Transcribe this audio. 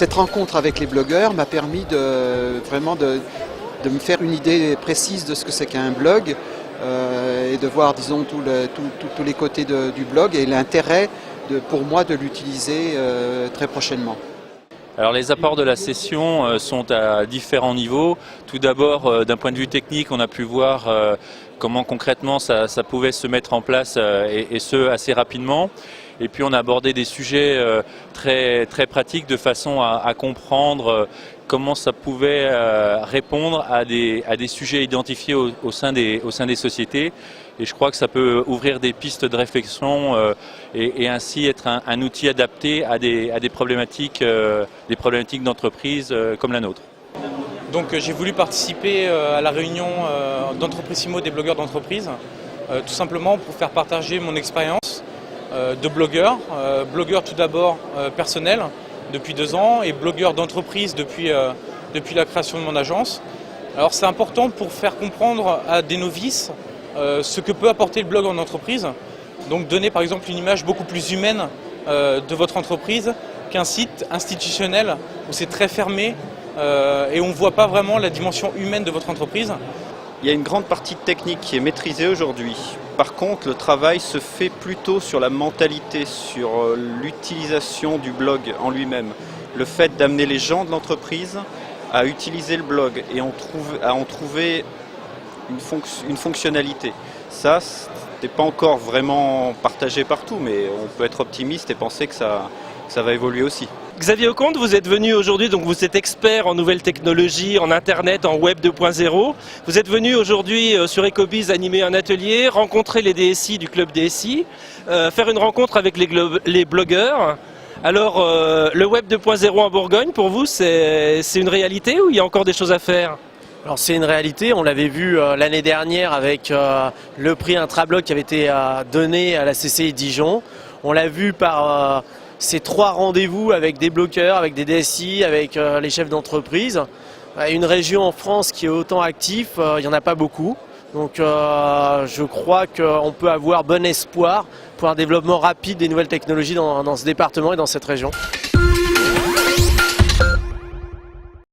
cette rencontre avec les blogueurs m'a permis vraiment de me faire une idée précise de ce que c'est qu'un blog et de voir, disons, tous les côtés du blog et l'intérêt pour moi de l'utiliser très prochainement. Alors les apports de la session sont à différents niveaux. Tout d'abord, d'un point de vue technique, on a pu voir comment concrètement ça pouvait se mettre en place et ce assez rapidement. Et puis on a abordé des sujets très pratiques de façon à comprendre comment ça pouvait répondre à des sujets identifiés au sein des sociétés. Et je crois que ça peut ouvrir des pistes de réflexion et ainsi être un outil adapté à des problématiques d'entreprise comme la nôtre. Donc j'ai voulu participer à la réunion d'Entreprisimo des blogueurs d'entreprise, tout simplement pour faire partager mon expérience de blogueur. Blogueur tout d'abord personnel depuis 2 ans et blogueur d'entreprise depuis la création de mon agence. Alors c'est important pour faire comprendre à des novices ce que peut apporter le blog en entreprise. Donc donner par exemple une image beaucoup plus humaine de votre entreprise qu'un site institutionnel où c'est très fermé et on ne voit pas vraiment la dimension humaine de votre entreprise. Il y a une grande partie technique qui est maîtrisée aujourd'hui. Par contre, le travail se fait plutôt sur la mentalité, sur l'utilisation du blog en lui-même. Le fait d'amener les gens de l'entreprise à utiliser le blog et à en trouver une fonctionnalité. Ça, c'est pas encore vraiment partagé partout, mais on peut être optimiste et penser que ça va évoluer aussi. Xavier Auconte, vous êtes venu aujourd'hui, donc vous êtes expert en nouvelles technologies, en Internet, en Web 2.0. Vous êtes venu aujourd'hui sur Ecobiz animer un atelier, rencontrer les DSI du club DSI, faire une rencontre avec les blogueurs. Alors, le Web 2.0 en Bourgogne, pour vous, c'est une réalité ou il y a encore des choses à faire ? Alors c'est une réalité, on l'avait vu l'année dernière avec le prix Intrablog qui avait été donné à la CCI Dijon. On l'a vu par ces 3 rendez-vous avec des blogueurs, avec des DSI, avec les chefs d'entreprise. Une région en France qui est autant active, il n'y en a pas beaucoup. Donc je crois qu'on peut avoir bon espoir pour un développement rapide des nouvelles technologies dans ce département et dans cette région.